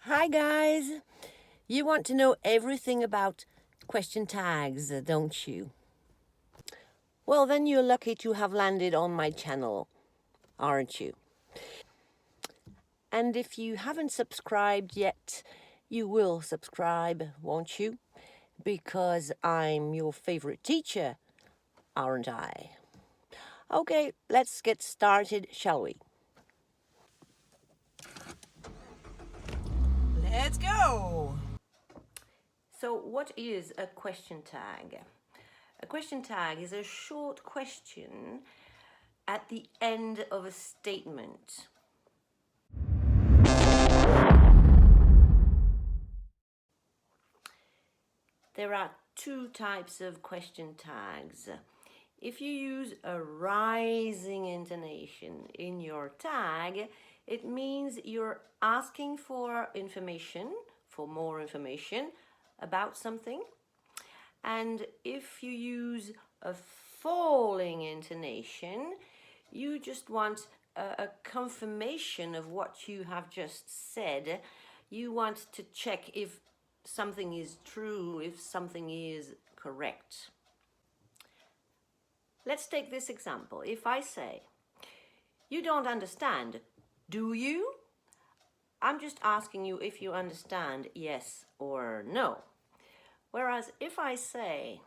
Hi guys! You want to know everything about question tags, don't you? Well, then you're lucky to have landed on my channel, aren't you? And if you haven't subscribed yet, you will subscribe, won't you? Because I'm your favorite teacher, aren't I? Okay, let's get started, shall we? Let's go! So what is a question tag? A question tag is a short question at the end of a statement. There are two types of question tags. If you use a rising intonation in your tag, it means you're asking for information, for more information about something. And if you use a falling intonation, you just want a confirmation of what you have just said. You want to check if something is true, if something is correct. Let's take this example. If I say, "You don't understand, do you?" I'm just asking you if you understand, yes or no. Whereas if I say,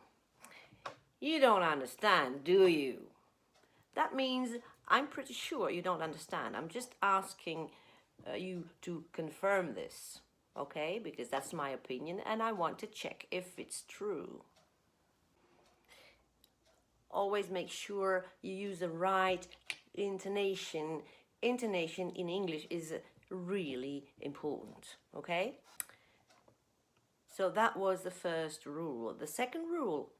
"You don't understand, do you?" that means I'm pretty sure you don't understand. I'm just asking you to confirm this, okay? Because that's my opinion and I want to check if it's true. Always make sure you use the right intonation. Intonation in English is really important, okay? So that was the first rule. The second rule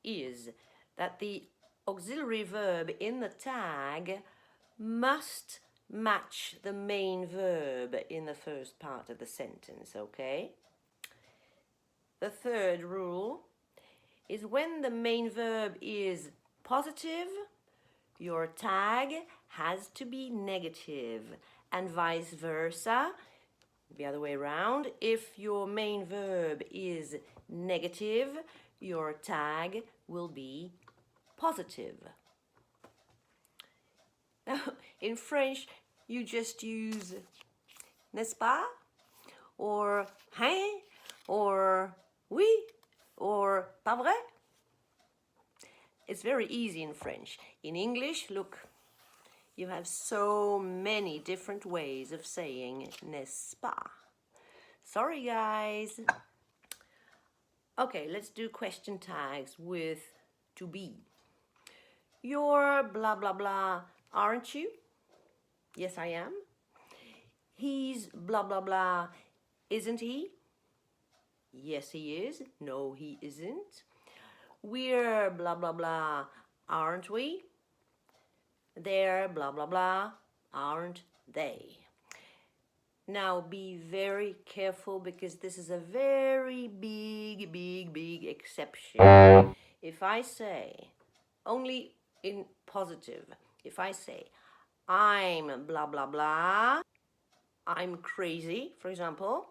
is that the auxiliary verb in the tag must match the main verb in the first part of the sentence, okay? The third rule is when the main verb is positive, your tag has to be negative, and vice versa, the other way around. If your main verb is negative, your tag will be positive. Now, in French, you just use n'est-ce pas, or hein, or oui, or pas vrai. It's very easy in French. In English, look, you have so many different ways of saying n'est-ce pas. Sorry, guys. Okay, let's do question tags with to be. You're blah blah blah, aren't you? Yes, I am. He's blah blah blah, isn't he? Yes, he is. No, he isn't. We're blah blah blah, aren't we? They're blah blah blah, aren't they? Now be very careful because this is a very big exception. If I say, only in positive, if I say, I'm blah blah blah, I'm crazy, for example,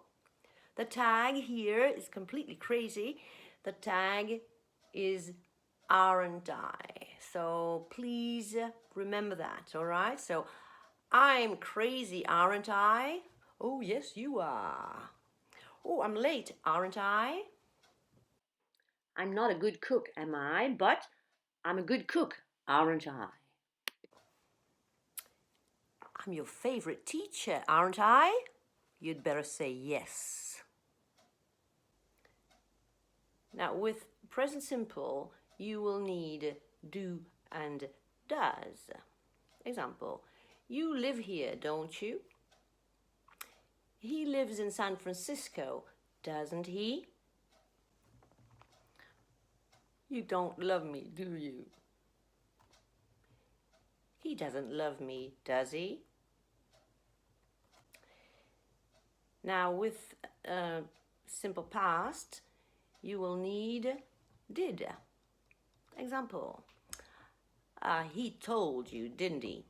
the tag here is completely crazy. The tag is aren't I? So please remember that, all right? So I'm crazy, aren't I? Oh, yes, you are. Oh, I'm late, aren't I? I'm not a good cook, am I? But I'm a good cook, aren't I? I'm your favorite teacher, aren't I? You'd better say yes. Now, with present simple, you will need do and does. Example, you live here, don't you? He lives in San Francisco, doesn't he? You don't love me, do you? He doesn't love me, does he? Now, with simple past, you will need did. Example, he told you, didn't he?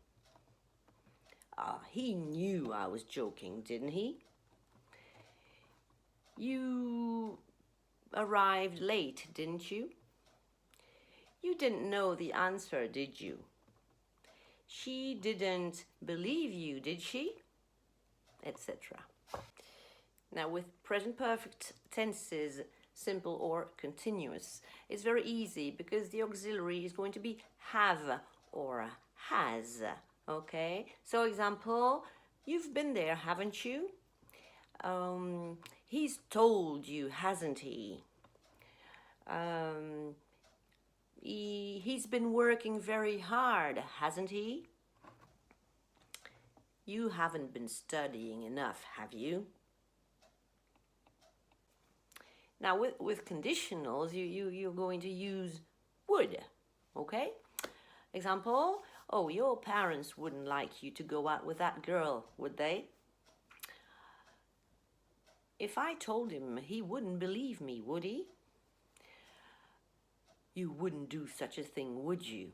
He knew I was joking, didn't he? You arrived late, didn't you? You didn't know the answer, did you? She didn't believe you, did she? Etc. Now, with present perfect tenses, simple or continuous, it's very easy because the auxiliary is going to be have or has. Okay? So, example, you've been there, haven't you? He's told you, hasn't he? Um, he's been working very hard, hasn't he? You haven't been studying enough, have you? Now, with conditionals, you're going to use would, okay? Example, oh, your parents wouldn't like you to go out with that girl, would they? If I told him, he wouldn't believe me, would he? You wouldn't do such a thing, would you?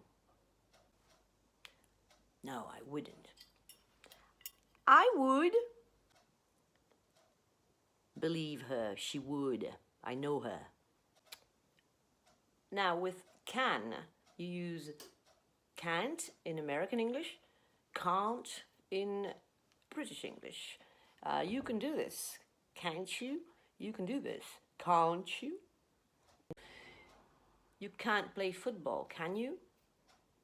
No, I wouldn't. I would. Believe her, she would. I know her. Now, with can, you use can't in American English, can't in British English. You can do this, can't you? You can do this, can't you? You can't play football, can you?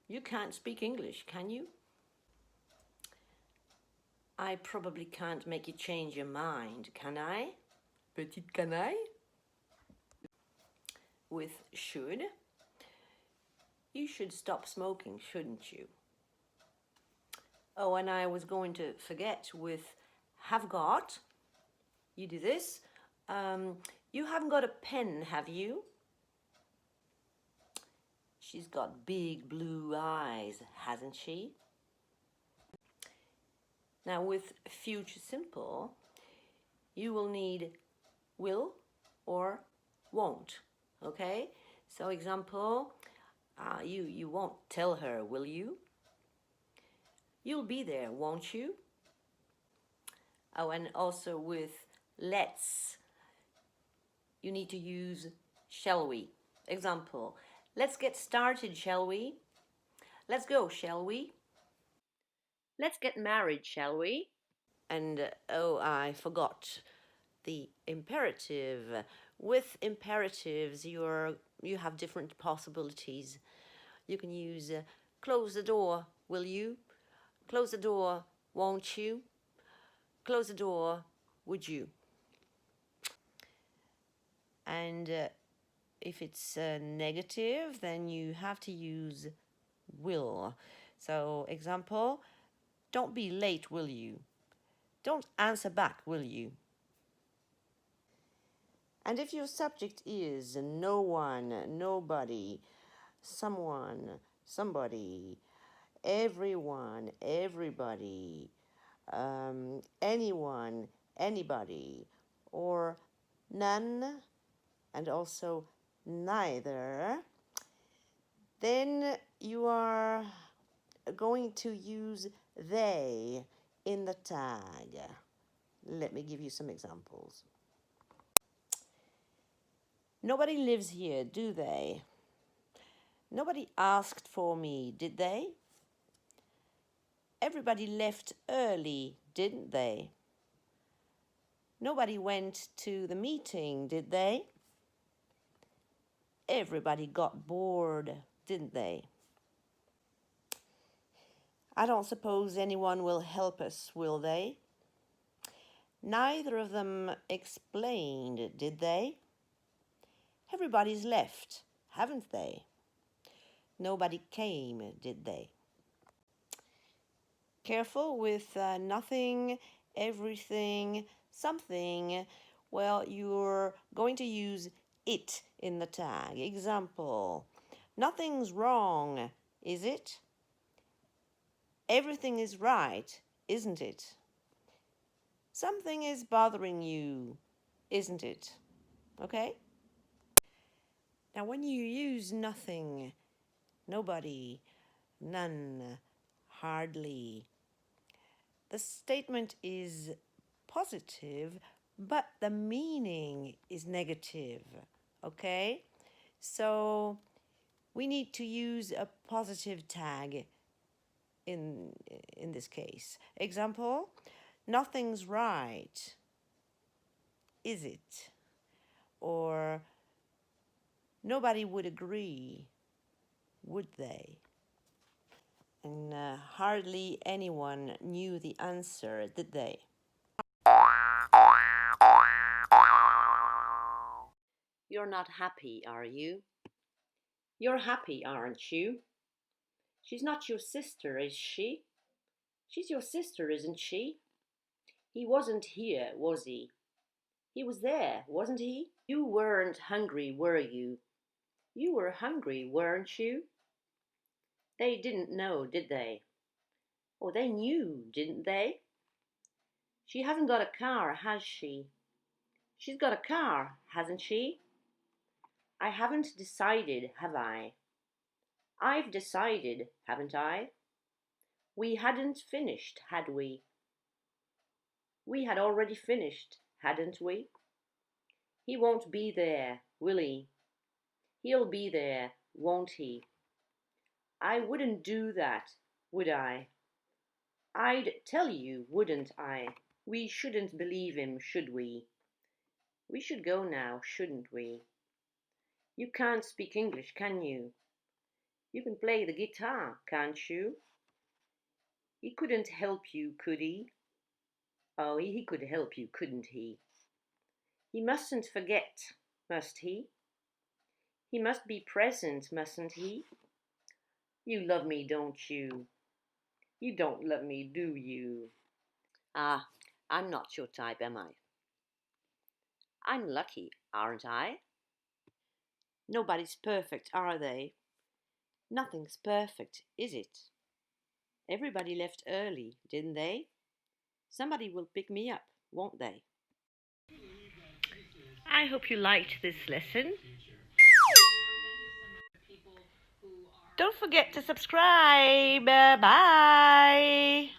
You can't speak English, can you? I probably can't make you change your mind, can I? Petite canaille? With should, you should stop smoking, shouldn't you? Oh, and I was going to forget with have got, you do this. You haven't got a pen, have you? She's got big blue eyes, hasn't she? Now with future simple, you will need will or won't, okay? So example, you won't tell her, will you? You'll be there, won't you? Oh, and also with let's, you need to use shall we. Example, let's get started, shall we? Let's go, shall we? Let's get married, shall we? And oh, I forgot the imperative. With imperatives, you have different possibilities. You can use close the door, will you? Close the door, won't you? Close the door, would you? And if it's negative, then you have to use will. So, example, don't be late, will you? Don't answer back, will you? And if your subject is no one, nobody, someone, somebody, everyone, everybody, anyone, anybody, or none, and also neither, then you are going to use they in the tag. Let me give you some examples. Nobody lives here, do they? Nobody asked for me, did they? Everybody left early, didn't they? Nobody went to the meeting, did they? Everybody got bored, didn't they? I don't suppose anyone will help us, will they? Neither of them explained, did they? Everybody's left, haven't they? Nobody came, did they? Careful with nothing, everything, something. Well, you're going to use it in the tag. Example, nothing's wrong, is it? Everything is right, isn't it? Something is bothering you, isn't it? Okay? Now, when you use nothing, nobody, none, hardly, the statement is positive, but the meaning is negative, okay? So we need to use a positive tag in in this case. Example, nothing's right, is it? Or nobody would agree, would they? And hardly anyone knew the answer, did they? You're not happy, are you? You're happy, aren't you? She's not your sister, is she? She's your sister, isn't she? He wasn't here, was he? He was there, wasn't he? You weren't hungry, were you? You were hungry, weren't you? They didn't know, did they? Or they knew, didn't they? She hasn't got a car, has she? She's got a car, hasn't she? I haven't decided, have I? I've decided, haven't I? We hadn't finished, had we? We had already finished, hadn't we? He won't be there, will he? He'll be there, won't he? I wouldn't do that, would I? I'd tell you, wouldn't I? We shouldn't believe him, should we? We should go now, shouldn't we? You can't speak English, can you? You can play the guitar, can't you? He couldn't help you, could he? Oh, he could help you, couldn't he? He mustn't forget, must he? He must be present, mustn't he? You love me, don't you? You don't love me, do you? Ah, I'm not your type, am I? I'm lucky, aren't I? Nobody's perfect, are they? Nothing's perfect, is it? Everybody left early, didn't they? Somebody will pick me up, won't they? I hope you liked this lesson. Don't forget to subscribe. Bye.